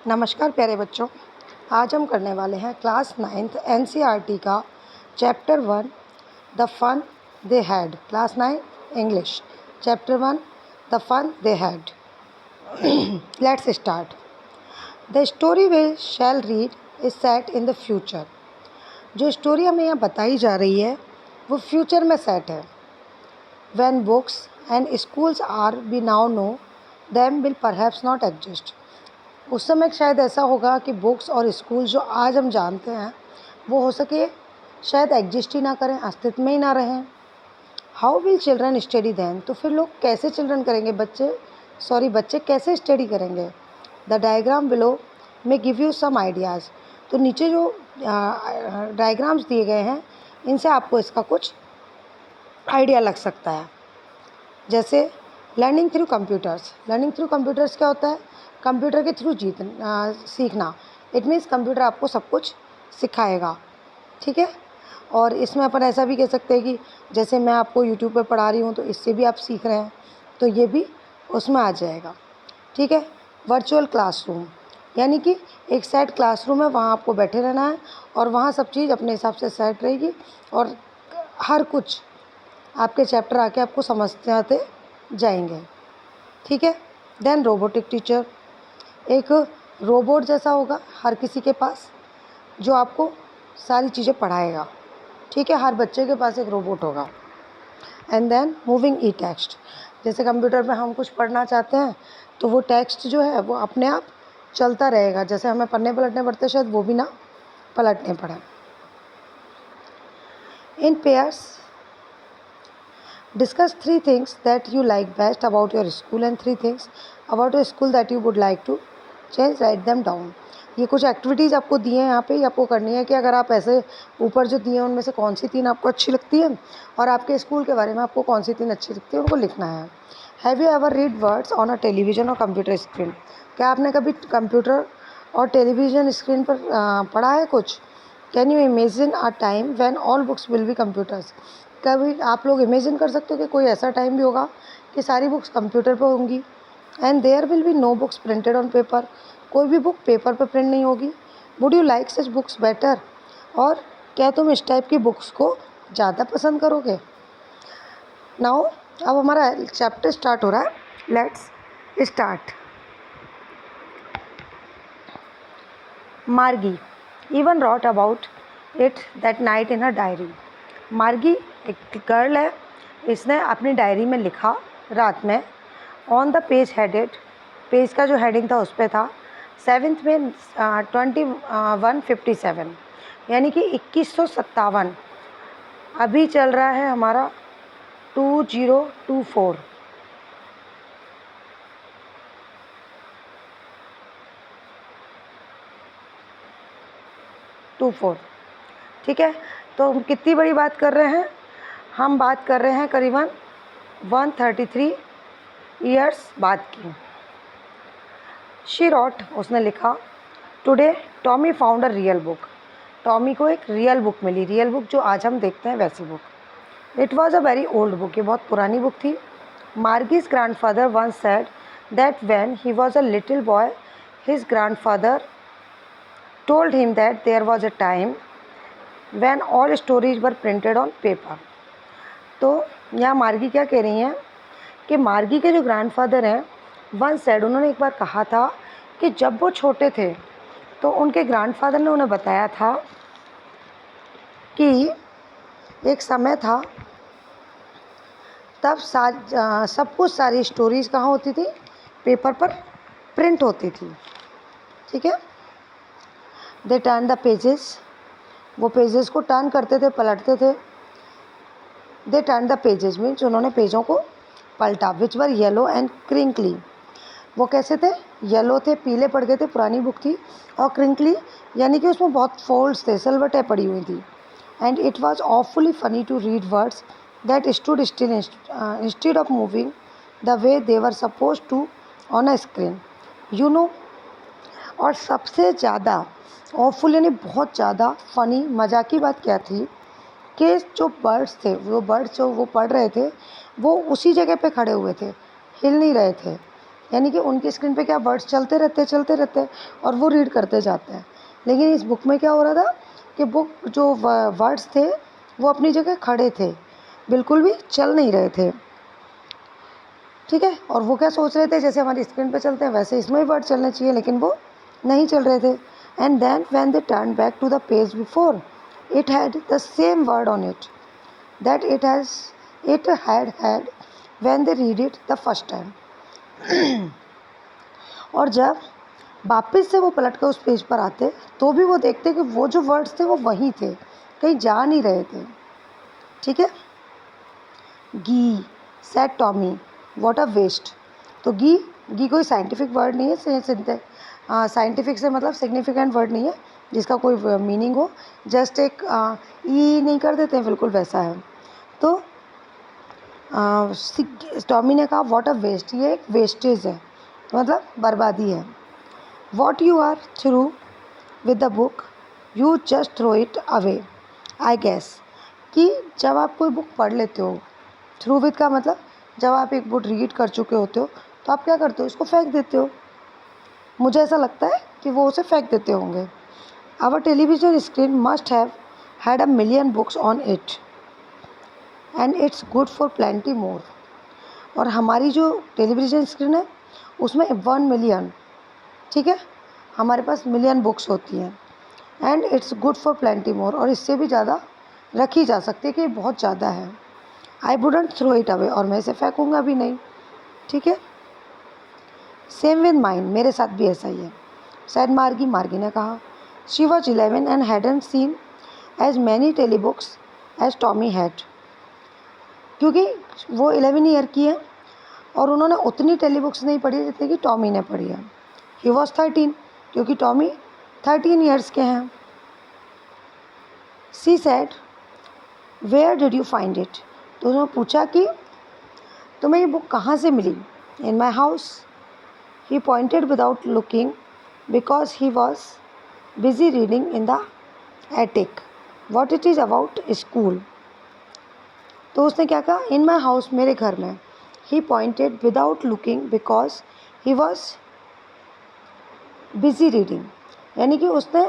नमस्कार प्यारे बच्चों, आज हम करने वाले हैं क्लास 9th एनसीईआरटी का chapter 1 the fun they had. Class 9 English chapter 1 the fun they had. Let's start. The story we shall read is set in the future. जो स्टोरी हमें यहाँ बताई जा रही है वो फ्यूचर में सेट है। When books and schools are we now know them will perhaps not exist. उस समय शायद ऐसा होगा कि बुक्स और स्कूल जो आज हम जानते हैं वो हो सके शायद एग्जिस्ट ही ना करें, अस्तित्व में ही ना रहें। How will children study then? तो फिर लोग कैसे चिल्ड्रन करेंगे, बच्चे कैसे स्टडी करेंगे? द डायग्राम बिलो में गिव यू सम आइडियाज़। तो नीचे जो डायग्राम्स दिए गए हैं इनसे आपको इसका कुछ आइडिया लग सकता है। जैसे learning through computers. Learning through computers क्या होता है? कंप्यूटर के थ्रू सीखना। इट मीन्स कंप्यूटर आपको सब कुछ सिखाएगा, ठीक है। और इसमें अपन ऐसा भी कह सकते हैं कि जैसे मैं आपको यूट्यूब पर पढ़ा रही हूँ तो इससे भी आप सीख रहे हैं, तो ये भी उसमें आ जाएगा, ठीक है। वर्चुअल क्लासरूम यानी कि एक सेट क्लासरूम है, वहाँ आपको बैठे रहना है और वहाँ सब चीज़ अपने हिसाब से सेट रहेगी और हर कुछ आपके चैप्टर आके आपको समझते आते जाएंगे, ठीक है। देन रोबोटिक टीचर, एक रोबोट जैसा होगा हर किसी के पास जो आपको सारी चीज़ें पढ़ाएगा, ठीक है। हर बच्चे के पास एक रोबोट होगा। And then moving e text, जैसे कंप्यूटर पे हम कुछ पढ़ना चाहते हैं तो वो टेक्स्ट जो है वो अपने आप चलता रहेगा, जैसे हमें पढ़ने पलटने पड़ते शायद वो भी ना पलटने पड़े। इन pairs discuss 3 things that you like best about your school and 3 things about your school that you would like to change. Write them down. ये कुछ एक्टिविटीज़ आपको दिए हैं यहाँ पे, ये आपको करनी है कि अगर आप ऐसे ऊपर जो दिए हैं उनमें से कौन सी 3 आपको अच्छी लगती है और आपके स्कूल के बारे में आपको कौन सी 3 अच्छी लगती है उनको लिखना है। Have you ever read words on a television और कंप्यूटर स्क्रीन? क्या आपने कभी कंप्यूटर और टेलीविज़न स्क्रीन पर पढ़ा है कुछ? Can you imagine a time when all books will be computers? कभी आप लोग इमेजिन कर सकते हो कि कोई ऐसा टाइम भी होगा कि सारी बुक्स कंप्यूटर पर होंगी। And there will be no books printed on paper, कोई भी बुक पेपर पर प्रिंट नहीं होगी। Would you like such books better? और क्या तुम इस टाइप की बुक्स को ज़्यादा पसंद करोगे? नाउ अब हमारा चैप्टर स्टार्ट हो रहा है, let's start. Margie even wrote about it that night in her diary. Margie एक गर्ल है, इसने अपनी डायरी में लिखा रात में। On the page headed, page का जो हेडिंग था उस पर था 7th में 2157 यानी कि 2157। अभी चल रहा है हमारा 2024। ठीक है। तो हम कितनी बड़ी बात कर रहे हैं? हम बात कर रहे हैं करीबन 133 ईयर्स बाद की। शी रॉट, उसने लिखा, today Tommy found a real book. Tommy को एक रियल बुक मिली, रियल बुक जो आज हम देखते हैं वैसी book. It was a very old book, ये बहुत पुरानी बुक थी। Margie's grandfather once said that when he was a little boy his grandfather told him that there was a time when all stories were printed on paper। तो यहाँ मार्गी क्या कह रही हैं कि मार्गी के जो ग्रैंडफादर हैं वन सेड, उन्होंने एक बार कहा था कि जब वो छोटे थे तो उनके ग्रैंडफादर ने उन्हें बताया था कि एक समय था तब सब कुछ सारी स्टोरीज़ कहाँ होती थी? पेपर पर प्रिंट होती थी, ठीक है। दे टर्न द पेजेस, वो पेजेस को टर्न करते थे, पलटते थे। They turn the pages means उन्होंने पेजों को पलटा। विच वर येलो एंड क्रिंकली, वो कैसे थे? येलो थे, पीले पड़ गए थे, पुरानी बुक थी। और क्रिंकली यानी कि उसमें बहुत फोल्ड्स थे, सिलवटें पड़ी हुई थी। And it was awfully funny to read words that stood still instead of moving the way they were supposed to on a screen, you know. और सबसे ज़्यादा ऑफुल यानी बहुत ज़्यादा फ़नी, मज़ाक की बात क्या थी कि जो बर्ड्स थे, वो बर्ड्स जो वो पढ़ रहे थे वो उसी जगह पे खड़े हुए थे, हिल नहीं रहे थे। यानी कि उनकी स्क्रीन पे क्या वर्ड्स चलते रहते और वो रीड करते जाते हैं। लेकिन इस बुक में क्या हो रहा था कि बुक जो वर्ड्स थे वो अपनी जगह खड़े थे, बिल्कुल भी चल नहीं रहे थे। ठीक है, और वो क्या सोच रहे थे, जैसे हमारी स्क्रीन पे चलते हैं वैसे इसमें भी वर्ड चलने चाहिए, लेकिन वो नहीं चल रहे थे। And then when they turn back to the page before, it had the same word on it that it had when they read it the first time. और जब वापस से वो पलट कर उस पेज पर आते तो भी वो देखते कि वो जो वर्ड्स थे वो वहीं थे, कहीं जा नहीं रहे थे। ठीक है, gee said Tommy what a waste. तो गी कोई साइंटिफिक वर्ड नहीं है, साइंटिफिक से मतलब सिग्निफिकेंट वर्ड नहीं है जिसका कोई मीनिंग हो, जस्ट एक ई नहीं कर देते हैं, बिल्कुल वैसा है। तो टॉमी ने कहा व्हाट अ वेस्ट, ये एक वेस्टेज है, मतलब बर्बादी है। What you are through with the book you just throw it away, I guess. कि जब आप कोई बुक पढ़ लेते हो, थ्रू विद का मतलब जब आप एक बुक रीड कर चुके होते हो तो आप क्या करते हो, इसको फेंक देते हो। मुझे ऐसा लगता है कि वो उसे फेंक देते होंगे। Our television screen must have had a million books on it and it's good for plenty more. और हमारी जो टेलीविजन स्क्रीन है उसमें 1 मिलियन, ठीक है, हमारे पास मिलियन बुक्स होती हैं। And it's good for plenty more, और इससे भी ज़्यादा रखी जा सकती है कि बहुत ज़्यादा है। I wouldn't throw it away, और मैं इसे फेंकूँगा भी नहीं। ठीक है, सेम विद माइन, मेरे साथ भी ऐसा ही है। सैड मार्गी ने कहा। She was 11 and hadn't seen as many tele books as Tommy had. क्योंकि वो 11 ईयर की है और उन्होंने उतनी टेली बुक्स नहीं पढ़ी जितनी कि टॉमी ने पढ़ी है। ही वॉज 13, क्योंकि टॉमी 13 ईयर्स के हैं। She said where did you find it. तो उन्होंने पूछा कि तुम्हें ये बुक कहाँ से मिली। In my house, he pointed without looking because he was busy reading in the attic what it is about school. तो उसने क्या कहा, इन माई हाउस, मेरे घर में। He pointed without looking because he was busy reading, यानी कि उसने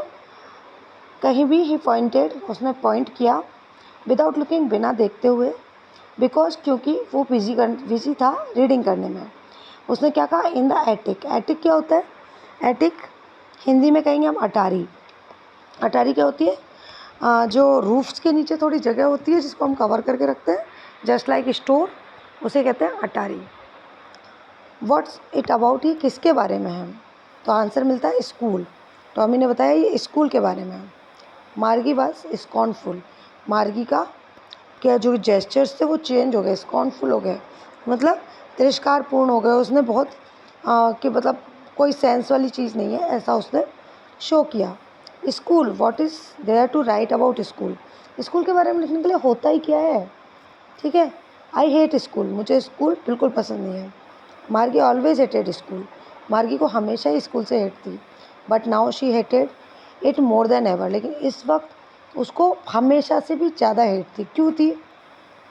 कहीं भी ही पॉइंटेड, उसने पॉइंट किया विदाउट लुकिंग, बिना देखते हुए, बिकॉज क्योंकि वो बिजी था रीडिंग करने में। उसने क्या कहा, इन द एटिक। एटिक क्या होता है, एटिक हिंदी में कहेंगे हम अटारी। अटारी क्या होती है, जो रूफ्स के नीचे थोड़ी जगह होती है जिसको हम कवर करके रखते हैं, जस्ट लाइक स्टोर, उसे कहते हैं अटारी। व्हाट्स इट अबाउट, ये किसके बारे में है। तो आंसर मिलता है स्कूल। टॉमी ने बताया ये स्कूल के बारे में है। मार्गी वाज स्कॉर्नफुल, मार्गी का क्या जो जेस्चर्स थे वो चेंज हो गए, स्कॉर्नफुल हो गए, मतलब तिरस्कारपूर्ण हो गए। उसने बहुत कि मतलब कोई सेंस वाली चीज़ नहीं है ऐसा उसने शो किया। School, what is there to write about school. School के बारे में लिखने के लिए होता ही क्या है। ठीक है, आई हेट स्कूल, मुझे स्कूल बिल्कुल पसंद नहीं है। मार्गी ऑलवेज हेटेड स्कूल, मार्गी को हमेशा ही स्कूल से हेट थी। But now she hated it more than ever, लेकिन इस वक्त उसको हमेशा से भी ज़्यादा हेट थी। क्यों थी,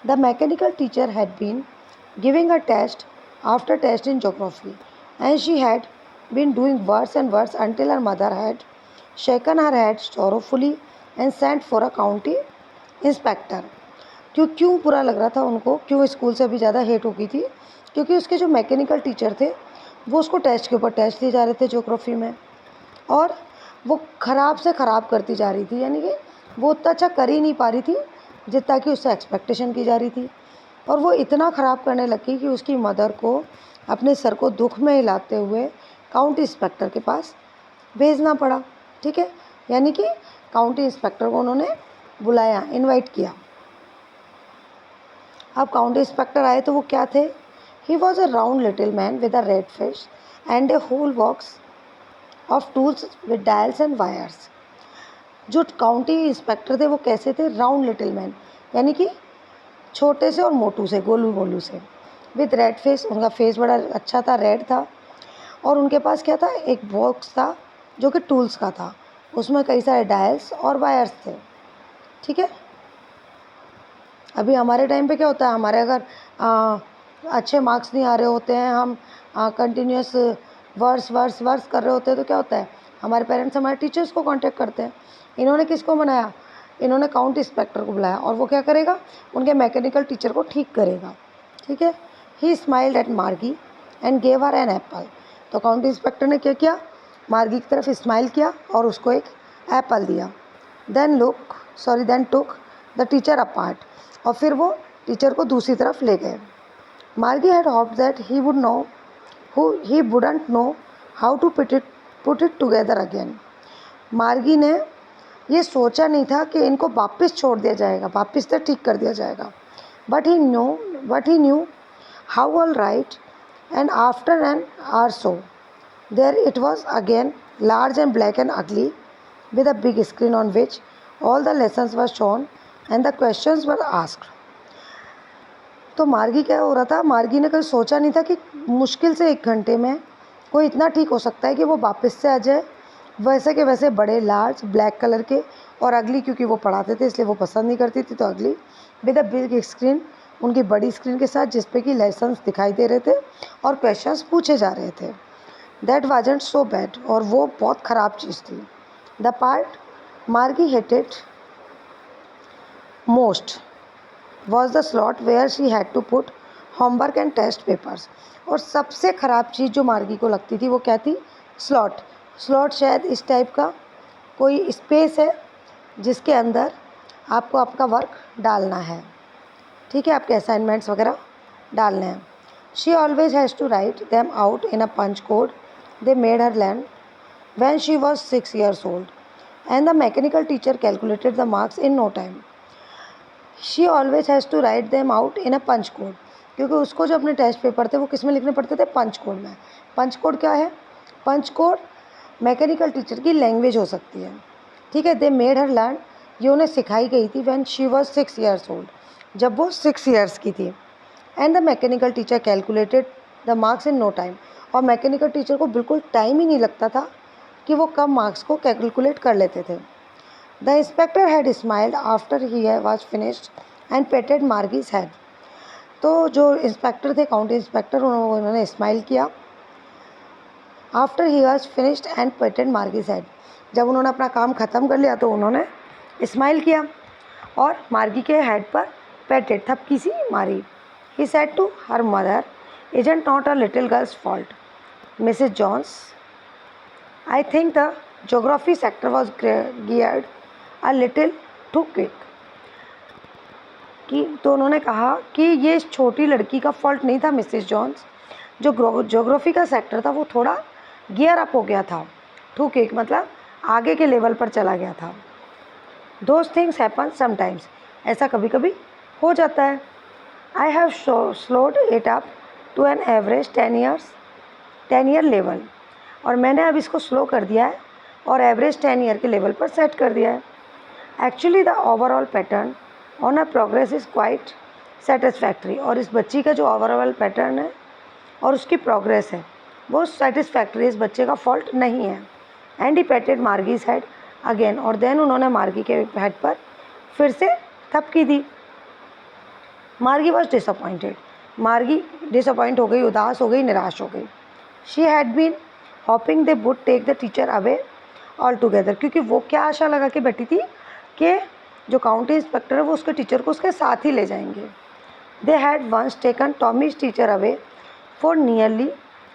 the mechanical teacher had been giving a test after test in geography and she had been doing worse and worse until her mother had shaken her head sorrowfully and sent for a county inspector। क्यों बुरा लग रहा था उनको, क्यों school से अभी ज़्यादा हेट हो गई थी, क्योंकि उसके जो मैकेनिकल टीचर थे वो उसको टेस्ट के ऊपर टेस्ट दिए जा रहे थे ज्योग्राफी में, और वो ख़राब से ख़राब करती जा रही थी, यानी कि वो उतना अच्छा कर ही नहीं पा रही थी जितना कि उससे एक्सपेक्टेशन की जा रही थी। और वो इतना ख़राब करने लगी कि उसकी मदर को अपने सर को दुख में हिलाते हुए काउंटी इंस्पेक्टर के पास भेजना पड़ा। ठीक है, यानी कि काउंटी इंस्पेक्टर को उन्होंने बुलाया, इनवाइट किया। अब काउंटी इंस्पेक्टर आए तो वो क्या थे, he was a round little man with a red face and a whole box of tools with dials and wires. जो काउंटी इंस्पेक्टर थे वो कैसे थे, राउंड लिटिल मैन, यानी कि छोटे से और मोटू से, गोलू गोलू से, विद रेड फेस, उनका फेस बड़ा अच्छा था, रेड था, और उनके पास क्या था, एक बॉक्स था जो कि टूल्स का था, उसमें कई सारे डायल्स और वायर्स थे। ठीक है, अभी हमारे टाइम पे क्या होता है, हमारे अगर अच्छे मार्क्स नहीं आ रहे होते हैं, हम कंटिन्यूस वर्स कर रहे होते हैं, तो क्या होता है, हमारे पेरेंट्स हमारे टीचर्स को कांटेक्ट करते हैं। इन्होंने किसको बनाया, इन्होंने काउंटी इंस्पेक्टर को बुलाया, और वो क्या करेगा, उनके मैकेनिकल टीचर को ठीक करेगा। ठीक है। He smiled at Margie and gave her an apple. तो काउंटी इंस्पेक्टर ने क्या किया, मार्गी की तरफ स्माइल किया और उसको एक एप्पल दिया। Then took the teacher apart. और फिर वो टीचर को दूसरी तरफ ले गए। Margie had hoped that he wouldn't know how to put it together again. Margie ने ये सोचा नहीं था कि इनको वापस छोड़ दिया जाएगा, वापस से ठीक कर दिया जाएगा। But he knew how all right, and after an hour so there it was again, large and black and ugly, with a big screen on which all the lessons were shown and the questions were asked. तो मार्गी क्या हो रहा था, मार्गी ने कभी सोचा नहीं था कि मुश्किल से 1 घंटे में कोई इतना ठीक हो सकता है कि वो वापस से आ जाए, वैसे के वैसे बड़े, लार्ज, ब्लैक कलर के, और अगली, क्योंकि वो पढ़ाते थे इसलिए वो पसंद नहीं करती थी, तो अगली विद अ बिग स्क्रीन, उनकी बड़ी स्क्रीन के साथ, जिस पे कि लेसन्स दिखाई दे रहे थे और क्वेश्चंस पूछे जा रहे थे। दैट वाजंट सो बैड, और वो बहुत ख़राब चीज़ थी। The part Margie hated most was the slot where she had to put homework and test papers. और सबसे ख़राब चीज़ जो मार्गी को लगती थी वो क्या थी, स्लॉट शायद इस टाइप का कोई स्पेस है जिसके अंदर आपको आपका वर्क डालना है। ठीक है, आपके असाइनमेंट्स वगैरह डालने हैं। She always has to write them out in a punch code they made her learn when she was 6 years old, and the mechanical teacher calculated the marks in no time. She always has to write them out in a punch code, क्योंकि उसको जो अपने test paper थे वो किस में लिखने पड़ते थे, पंच कोड में। पंच कोड क्या है, पंच कोड मैकेनिकल टीचर की लैंग्वेज हो सकती है। ठीक है। दे मेड हर लर्न, ये उन्हें सिखाई गई थी when she was 6 years old, जब वो 6 years की थी। And the mechanical teacher calculated the marks in no time, और मैकेनिकल टीचर को बिल्कुल टाइम ही नहीं लगता था कि वो कब मार्क्स को कैलकुलेट कर लेते थे। The inspector had smiled after he was finished and patted Margie's head. तो जो इंस्पेक्टर थे, काउंटी इंस्पेक्टर, उन्होंने स्माइल किया after he was finished and patted Margie's head. जब उन्होंने अपना काम ख़त्म कर लिया तो उन्होंने स्माइल किया और मार्गी के हेड पर पेटेड, थपकी सी मारी। He said to her mother, isn't not a little girl's fault, Mrs. Jones. I think the geography sector was geared a little too quick. कि तो उन्होंने कहा कि ये इस छोटी लड़की का फॉल्ट नहीं था मिसेस जॉन्स, जो ज्योग्राफी का सेक्टर था वो थोड़ा गियर अप हो गया था। टू क्विक मतलब आगे के लेवल पर चला गया था। दोज थिंग्स हैपन समटाइम्स, ऐसा कभी कभी हो जाता है। I have slowed it up to an average 10 year level, और मैंने अब इसको स्लो कर दिया है और एवरेज 10 year के लेवल पर सेट कर दिया है। Actually the overall pattern on a progress is quite satisfactory, और इस बच्ची का जो ओवरऑल पैटर्न है और उसकी प्रोग्रेस है वो सेटिस्फैक्ट्री, इस बच्चे का फॉल्ट नहीं है। And he पेटेड Margie's head again, और देन उन्होंने मार्गी के हेड पर फिर से थपकी दी। मार्गी वॉज डिसअपॉइंटेड, मार्गी डिसअपॉइंट हो गई, उदास हो गई, निराश हो गई। She had been hoping they would take the teacher away all together, क्योंकि वो क्या आशा लगा के बैठी थी कि जो काउंटी इंस्पेक्टर है वो उसके टीचर को उसके साथ ही ले जाएंगे। They had once taken Tommy's teacher away for nearly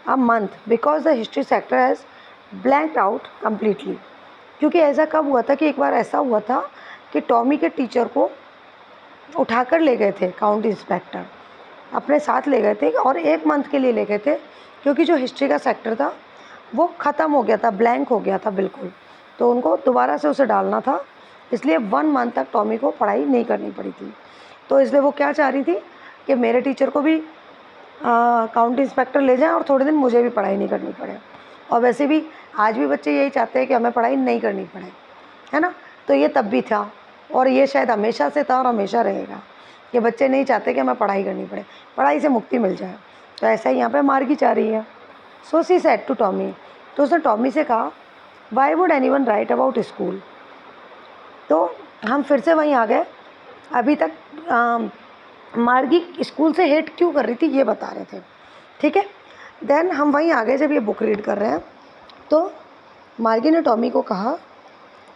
a month because the history sector has blanked out completely, क्योंकि ऐसा कब हुआ था कि एक बार ऐसा हुआ था कि टॉमी के टीचर को उठाकर ले गए थे काउंटी इंस्पेक्टर, अपने साथ ले गए थे और 1 मंथ के लिए ले गए थे, क्योंकि जो हिस्ट्री का सेक्टर था वो ख़त्म हो गया था, ब्लैंक हो गया था बिल्कुल, तो उनको दोबारा से उसे डालना था, इसलिए 1 मंथ तक टॉमी को पढ़ाई नहीं करनी पड़ी थी। तो इसलिए वो क्या चाह रही थी कि मेरे टीचर को भी काउंटी इंस्पेक्टर ले जाएं और थोड़े दिन मुझे भी पढ़ाई नहीं करनी पड़े। और वैसे भी आज भी बच्चे यही चाहते हैं कि हमें पढ़ाई नहीं करनी पड़े, है ना। तो ये तब भी था और ये शायद हमेशा से था और हमेशा रहेगा कि बच्चे नहीं चाहते कि हमें पढ़ाई करनी पड़े, पढ़ाई से मुक्ति मिल जाए। तो ऐसा ही यहाँ पे मार्गी चाह रही है। So she said to Tommy, तो उसने टॉमी से कहा, why would anyone write about school. तो हम फिर से वहीं आ गए। अभी तक मार्गी स्कूल से हेट क्यों कर रही थी ये बता रहे थे, ठीक है। देन हम वहीं आ गए जब ये बुक रीड कर रहे हैं, तो मार्गी ने टॉमी को कहा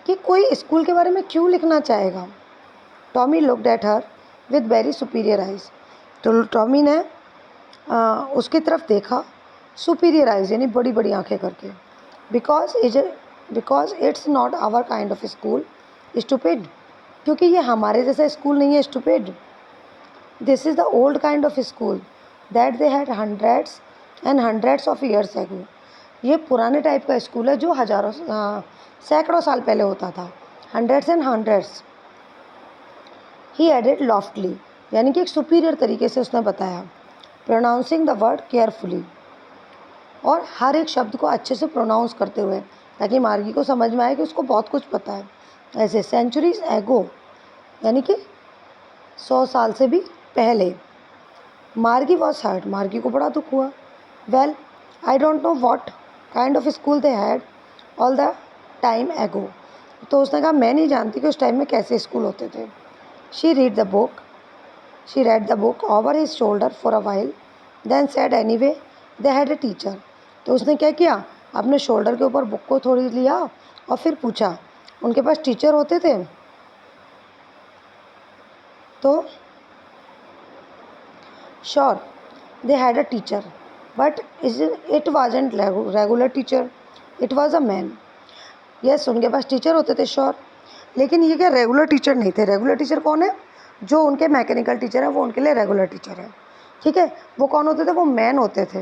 कि कोई स्कूल के बारे में क्यों लिखना चाहेगा। Tommy looked at her with very superior eyes. तो टॉमी ने उसकी तरफ देखा, सुपीरियर आइज यानी बड़ी बड़ी आंखें करके। Because it's not our kind of school stupid, क्योंकि ये हमारे जैसा स्कूल नहीं है stupid. This is the old kind of school that they had hundreds and hundreds of years ago. ये पुराने टाइप का स्कूल है जो हज़ारों सैकड़ों साल पहले होता था, hundreds and hundreds. He added loftily, यानी कि एक सुपीरियर तरीके से उसने बताया, प्रोनाउंसिंग द वर्ड केयरफुली, और हर एक शब्द को अच्छे से प्रोनाउंस करते हुए, ताकि मार्गी को समझ में आए कि उसको बहुत कुछ पता है। ऐसे सेंचुरीज एगो, यानी कि 100 साल से भी पहले। मार्गी वॉज हर्ट, मार्गी को बड़ा दुख हुआ। Well I don't know what kind of school they had all the time एगो। तो उसने कहा मैं नहीं जानती कि उस टाइम में कैसे स्कूल होते थे। She read the book over his shoulder for a while, then said anyway they had a teacher। तो उसने क्या किया, अपने शोल्डर के ऊपर बुक को थोड़ी लिया और फिर पूछा उनके पास टीचर होते थे। तो sure they had a teacher, but it wasn't regular teacher, it was a man. Yes, उनके पास टीचर होते थे श्योर, लेकिन ये क्या रेगुलर टीचर नहीं थे। रेगुलर टीचर कौन है, जो उनके मैकेनिकल टीचर है वो उनके लिए रेगुलर टीचर है, ठीक है। वो कौन होते थे, वो मैन होते थे,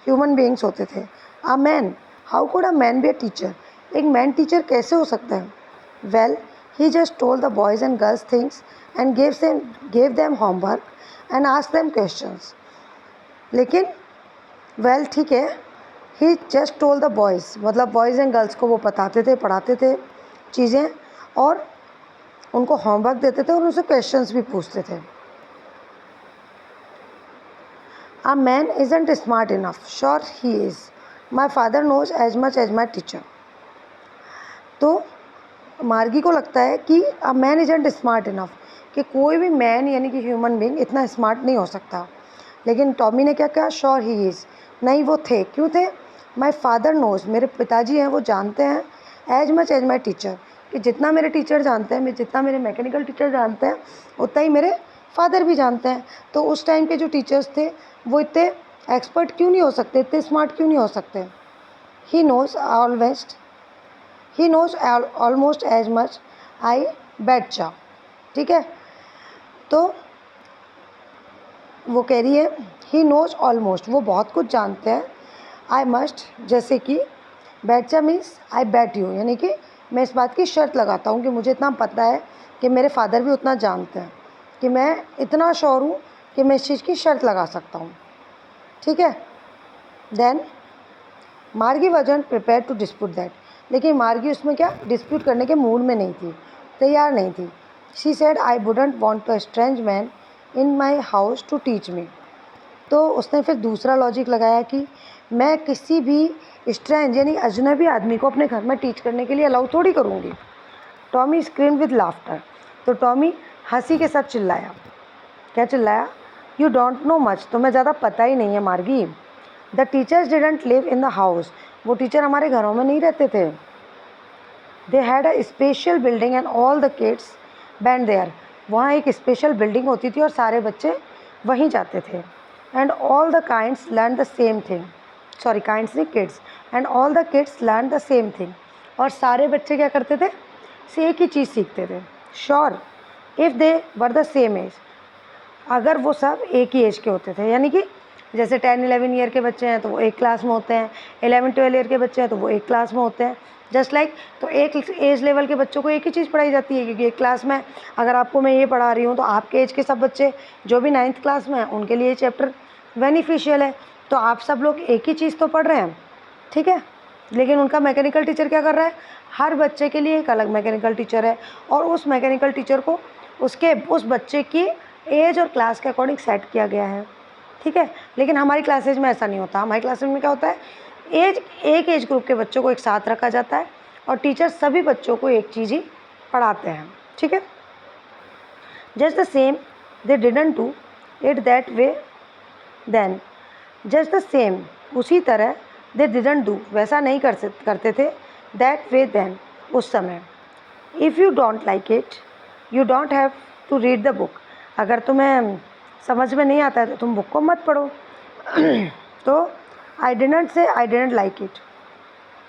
ह्यूमन बीइंग्स होते थे। A man, how could a man be a teacher, एक मैन टीचर कैसे हो सकता है। Well he just told the boys and girls things and gave them homework and asked them questions. लेकिन वेल ठीक है, ही जस्ट टोल्ड द बॉयज़, मतलब boys and girls को वो बताते थे, पढ़ाते थे चीज़ें, और उनको होमवर्क देते थे और उनसे क्वेश्चंस भी पूछते थे। A man isn't smart enough, sure he is, my father knows as much as my teacher. तो मार्गी को लगता है कि a man isn't smart enough, कि कोई भी मैन यानी कि ह्यूमन बीइंग इतना स्मार्ट नहीं हो सकता। लेकिन टॉमी ने क्या कहा, श्योर ही इज़, नहीं वो थे। क्यों थे, माई फादर नोज, मेरे पिताजी हैं वो जानते हैं, as much as my teacher, कि जितना मेरे टीचर जानते हैं, जितना मेरे मैकेनिकल टीचर जानते हैं उतना ही मेरे फादर भी जानते हैं। तो उस टाइम के जो टीचर्स थे वो इतने एक्सपर्ट क्यों नहीं हो सकते, इतने स्मार्ट क्यों नहीं हो सकते। He knows almost as much I betcha, ठीक है। तो वो कह रही है ही नोज ऑलमोस्ट, वो बहुत कुछ जानते हैं। आई मस्ट, जैसे कि बेटचा मीन्स आई बेट यू, यानी कि मैं इस बात की शर्त लगाता हूँ कि मुझे इतना पता है कि मेरे फादर भी उतना जानते हैं, कि मैं इतना श्योर हूँ कि मैं इस चीज़ की शर्त लगा सकता हूँ, ठीक है। Then Margie wasn't prepared to dispute that, लेकिन मार्गी उसमें क्या डिस्प्यूट करने के मूड में नहीं थी, तैयार नहीं थी। She said I wouldn't want to strange man in my house to teach me. तो उसने फिर दूसरा लॉजिक लगाया कि मैं किसी भी स्ट्रेंज यानी अजनबी आदमी को अपने घर में टीच करने के लिए अलाउ थोड़ी करूँगी। टॉमी स्क्रीम्ड विद लाफ्टर, तो टॉमी हंसी के साथ चिल्लाया। क्या चिल्लाया, यू डोंट नो मच, तुम्हें ज़्यादा पता ही नहीं है Margie. The teachers didn't live in the house, वो टीचर हमारे घरों में नहीं रहते थे। They had a special building and all the kids went there, वहाँ एक स्पेशल बिल्डिंग होती थी और सारे बच्चे वहीं जाते थे। And all the kinds learn the same thing, sorry kinds नहीं kids, and all the kids learn the same thing, और सारे बच्चे क्या करते थे, से एक ही चीज़ सीखते थे। Sure if they were the same age, अगर वो सब एक ही एज के होते थे, यानी कि जैसे 10-11 ईयर के बच्चे हैं तो वो एक क्लास में होते हैं, 11-12 ईयर के बच्चे हैं तो वो एक क्लास में होते हैं, जस्ट लाइक। तो एक एज लेवल के बच्चों को एक ही चीज़ पढ़ाई जाती है, क्योंकि एक क्लास में अगर आपको मैं ये पढ़ा रही हूँ तो आपके एज के सब बच्चे जो भी 9th क्लास में हैं उनके लिए चैप्टर बेनिफिशियल है, तो आप सब लोग एक ही चीज़ तो पढ़ रहे हैं, ठीक है। लेकिन उनका मैकेनिकल टीचर क्या कर रहा है, हर बच्चे के लिए एक अलग मैकेनिकल टीचर है, और उस मैकेनिकल टीचर को उस बच्चे की एज और क्लास के अकॉर्डिंग सेट किया गया है, ठीक है। लेकिन हमारी क्लासेज में ऐसा नहीं होता। हमारी क्लासेज में क्या होता है, एक एज ग्रुप के बच्चों को एक साथ रखा जाता है और टीचर सभी बच्चों को एक चीज़ ही पढ़ाते हैं, ठीक है। Just the same they didn't do it that way then, just the same, उसी तरह, दे डिडंट डू, वैसा नहीं करते थे, दैट वे देन, उस समय। If you don't like it, you don't have to read the book, अगर तुम्हें समझ में नहीं आता है तो तुम बुक को मत पढ़ो। तो I didn't say I didn't like it,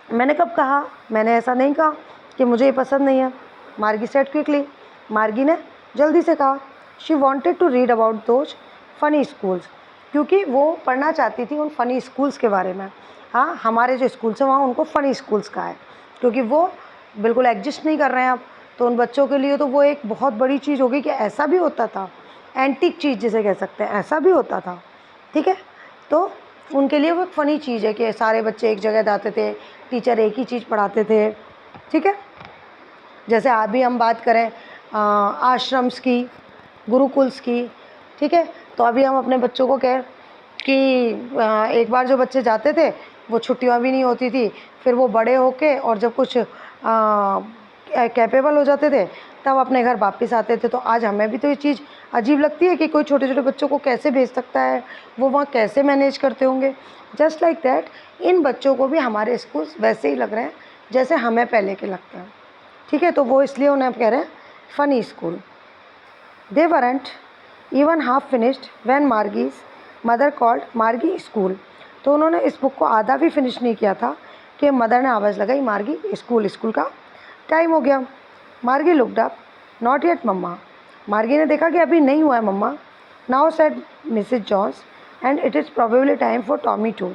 मैंने कब कहा, मैंने ऐसा नहीं कहा कि मुझे ये पसंद नहीं है। मार्गी सेड क्विकली, मार्गी ने जल्दी से कहा। She wanted to read about those funny schools, क्योंकि वो पढ़ना चाहती थी उन फ़नी स्कूल्स के बारे में। हाँ, हमारे जो स्कूल्स हैं वहाँ उनको फ़नी स्कूल्स कहा है, क्योंकि वो बिल्कुल एग्जिस्ट नहीं कर रहे हैं अब, तो उन बच्चों के लिए तो वो एक बहुत बड़ी चीज़ होगी कि ऐसा भी होता था, एंटीक चीज़ जिसे कह सकते हैं, ऐसा भी होता था। ठीक है, तो उनके लिए वो एक फ़नी चीज़ है कि सारे बच्चे एक जगह जाते थे, टीचर एक ही चीज़ पढ़ाते थे। ठीक है, जैसे अभी हम बात करें आश्रम्स की, गुरुकुल्स की। ठीक है, तो अभी हम अपने बच्चों को कहें कि एक बार जो बच्चे जाते थे वो छुट्टियां भी नहीं होती थी, फिर वो बड़े होके और जब कुछ कैपेबल हो जाते थे तब अपने घर वापस आते थे। तो आज हमें भी तो ये चीज़ अजीब लगती है कि कोई छोटे छोटे बच्चों को कैसे भेज सकता है, वो वहाँ कैसे मैनेज करते होंगे। जस्ट लाइक दैट, इन बच्चों को भी हमारे स्कूल्स वैसे ही लग रहे हैं जैसे हमें पहले के लगते हैं। ठीक है, तो वो इसलिए उन्हें कह रहे हैं funny school. They weren't even half finished when Margie's mother called Margie school, तो उन्होंने इस बुक को आधा भी फिनिश नहीं किया था कि मदर ने आवाज़ लगाई मार्गी स्कूल, स्कूल का टाइम हो गया। Margie looked up, not yet mamma, Margie ने देखा कि अभी नहीं हुआ है mamma. Now said Mrs Jones, and it is probably time for Tommy too,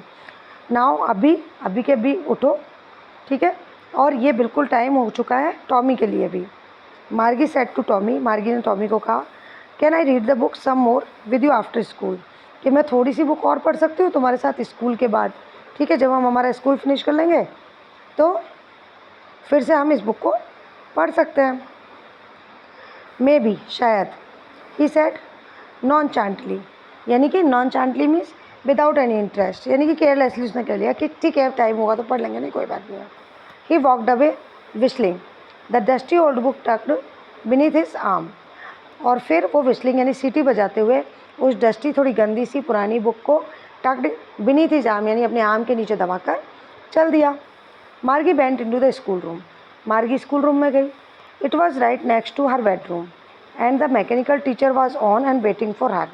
now अभी अभी के भी उठो। ठीक है, और ये बिल्कुल टाइम हो चुका है टॉमी के लिए भी। मार्गी सेड टू टॉमी, मार्गी ने टॉमी को कहा, can I read the book some more with you after school, कि मैं थोड़ी सी बुक और पढ़ सकती हूँ तुम्हारे साथ स्कूल के बाद। ठीक है, जब हम हमारा स्कूल फिनिश कर लेंगे तो फिर से हम इस बुक को पढ़ सकते हैं। मे बी, शायद। ही सेड नॉन चांटली, यानी कि nonchalantly means without any interest, यानी कि केयरलेसली उसने कह लिया कि ठीक है टाइम होगा तो पढ़ लेंगे, नहीं कोई बात नहीं है। He walked away whistling, the dusty old book tucked beneath his arm, और फिर वो विस्लिंग यानी सीटी बजाते हुए उस डस्टी थोड़ी गंदी सी पुरानी बुक को टक्ड बीनीथ हिज आर्म यानी अपने आर्म के नीचे दबाकर चल दिया। Margie went into the school room, Margie school room में गई। It was right next to her bedroom and the mechanical teacher was on and waiting for her,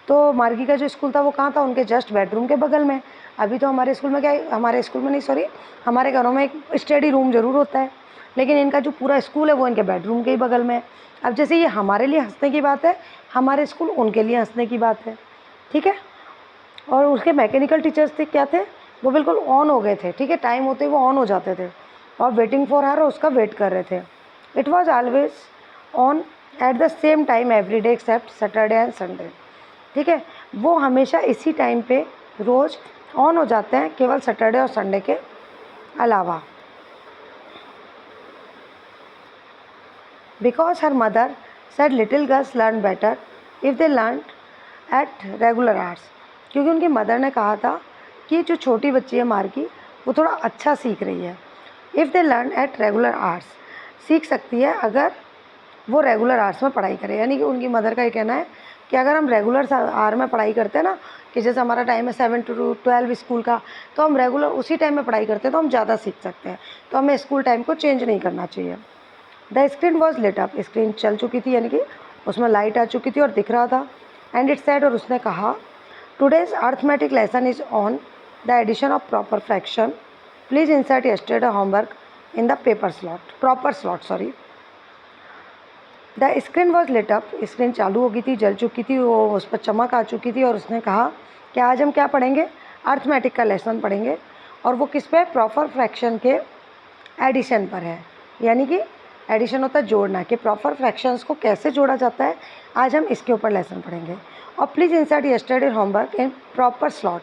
तो मार्गी का जो स्कूल था वो कहाँ था, उनके जस्ट बेडरूम के बगल में। अभी तो हमारे स्कूल में क्या है, हमारे स्कूल में नहीं सॉरी, हमारे घरों में एक स्टडी रूम ज़रूर होता है, लेकिन इनका जो पूरा स्कूल है वो इनके बेडरूम के ही बगल में है। अब जैसे ये हमारे लिए हंसने की बात है, हमारे स्कूल उनके लिए हंसने की बात है। ठीक है, और उसके मैकेनिकल टीचर्स थे क्या थे, वो बिल्कुल ऑन हो गए थे। ठीक है, टाइम होते ही वो ऑन हो जाते थे और वेटिंग फॉर हर उसका वेट कर रहे थे। It was always on at the same time every day except Saturday and Sunday. ठीक है, वो हमेशा इसी टाइम पे रोज़ ऑन हो जाते हैं, केवल सैटरडे और संडे के अलावा। Because her mother said little girls learn better if they learn at regular hours, क्योंकि उनकी मदर ने कहा था कि जो छोटी बच्ची है मार्गी वो थोड़ा अच्छा सीख रही है। If they learn at regular hours, सीख सकती है अगर वो रेगुलर आवर्स में पढ़ाई करे, यानी कि उनकी मदर का ये कहना है कि अगर हम रेगुलर आवर में पढ़ाई करते हैं ना, कि जैसे हमारा टाइम है 7 to 12 स्कूल का, तो हम रेगुलर उसी टाइम में पढ़ाई करते हैं तो हम ज़्यादा सीख सकते हैं, तो हमें स्कूल टाइम को चेंज नहीं करना चाहिए। The screen was lit up, screen चल चुकी थी यानी कि उसमें लाइट आ चुकी थी और दिख रहा था। एंड इट सेड, और उसने कहा, today's arithmetic lesson is on the addition of proper fraction, please insert yesterday homework in the proper slot sorry. The screen was lit up, screen चालू हो गई थी, जल चुकी थी, वो उस पर चमक आ चुकी थी, और उसने कहा कि आज हम क्या पढ़ेंगे, अर्थमेटिक का लेसन पढ़ेंगे, और वो किस पे, प्रॉपर फ्रैक्शन के एडिशन पर है, यानी कि एडिशन होता है जोड़ना, कि प्रॉपर फ्रैक्शंस को कैसे जोड़ा जाता है, आज हम इसके ऊपर लेसन पढ़ेंगे। और please insert yesterday homework in proper slot,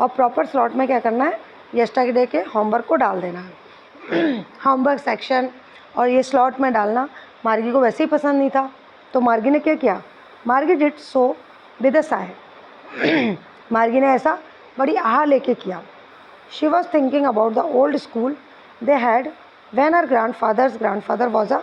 और प्रॉपर स्लॉट में क्या करना है, यस्टरडे के होमवर्क को डाल देना है। होमवर्क सेक्शन और ये स्लॉट में डालना मार्गी को वैसे ही पसंद नहीं था, तो मार्गी ने क्या किया, मार्गी did so with a Sai, मार्गी ने ऐसा बड़ी आह लेके किया। She was thinking about the old school they had when her grandfather was a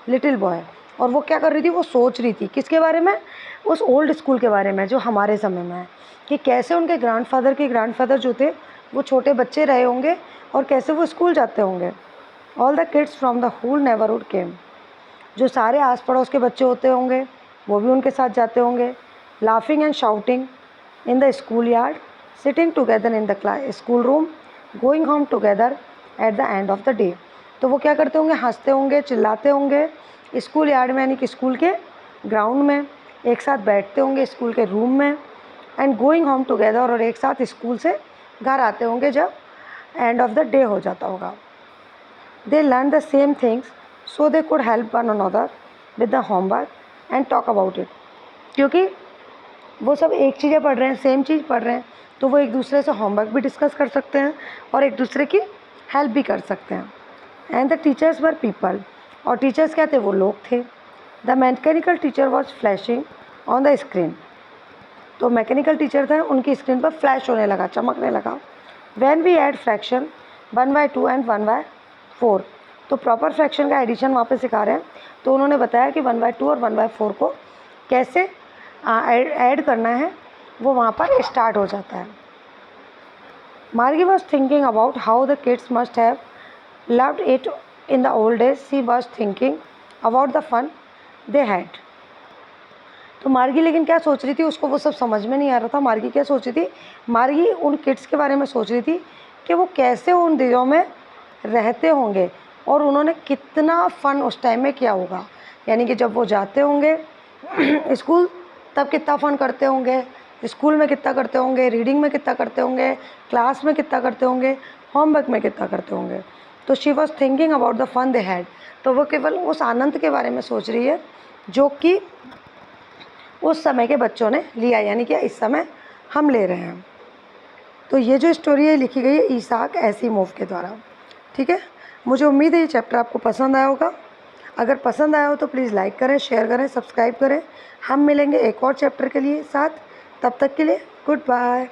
little boy, और वो क्या कर रही थी, वो सोच रही थी किसके बारे में, उस ओल्ड स्कूल के बारे में जो हमारे समय में है, कि कैसे उनके ग्रैंडफादर के ग्रैंडफादर जो थे वो छोटे बच्चे रहे होंगे और कैसे वो स्कूल जाते होंगे। All the kids from the whole neighbourhood came, जो सारे आस पड़ोस के बच्चे होते होंगे वो भी उनके साथ जाते होंगे। Laughing and shouting in the school yard, sitting together in the school room, going home together at the end of the day. तो वो क्या करते होंगे, हंसते होंगे, चिल्लाते होंगे स्कूल यार्ड में, यानी कि स्कूल के ग्राउंड में, एक साथ बैठते होंगे स्कूल के रूम में, एंड गोइंग होम टुगेदर, और एक साथ स्कूल से घर आते होंगे जब एंड ऑफ द डे हो जाता होगा। They learn the same things so they could help one another with the homework and talk about it, क्योंकि वो सब एक चीज़ें पढ़ रहे हैं, सेम चीज़ पढ़ रहे हैं, तो वो एक दूसरे से होमवर्क भी डिस्कस कर सकते हैं और एक दूसरे की हेल्प भी कर सकते हैं। And the teachers were people, और टीचर्स क्या थे, वो लोग थे। The mechanical teacher was flashing on the screen, तो मैकेनिकल टीचर थे, उनकी स्क्रीन पर फ्लैश होने लगा, चमकने लगा। When we add fraction 1/2 and 1/4, तो प्रॉपर फ्रैक्शन का एडिशन वहाँ पे सिखा रहे हैं, तो उन्होंने बताया कि 1/2 और 1/4 को कैसे ऐड करना है, वो वहाँ पर स्टार्ट हो जाता है। Margie was thinking about how the kids must have loved it in the old days, she was thinking about the fun they had. तो मार्गी लेकिन क्या सोच रही थी, उसको वो सब समझ में नहीं आ रहा था। मार्गी क्या सोच रही थी, मार्गी उन किड्स के बारे में सोच रही थी कि वो कैसे उन दिनों में रहते होंगे और उन्होंने कितना फ़न उस टाइम में किया होगा, यानी कि जब वो जाते होंगे स्कूल तब कितना फ़न करते होंगे, स्कूल में कितना करते होंगे, रीडिंग में कितना करते होंगे, क्लास में कितना करते होंगे, होमवर्क में कितना करते होंगे। तो she was thinking about the fun they had, तो वो केवल उस आनंद के बारे में सोच रही है जो कि उस समय के बच्चों ने लिया, यानी कि इस समय हम ले रहे हैं। तो ये जो स्टोरी है लिखी गई है ईसाक एसिमोव के द्वारा। ठीक है, मुझे उम्मीद है ये चैप्टर आपको पसंद आया होगा। अगर पसंद आया हो तो प्लीज़ लाइक करें, शेयर करें, सब्सक्राइब करें। हम मिलेंगे एक और चैप्टर के लिए साथ, तब तक के लिए गुड बाय।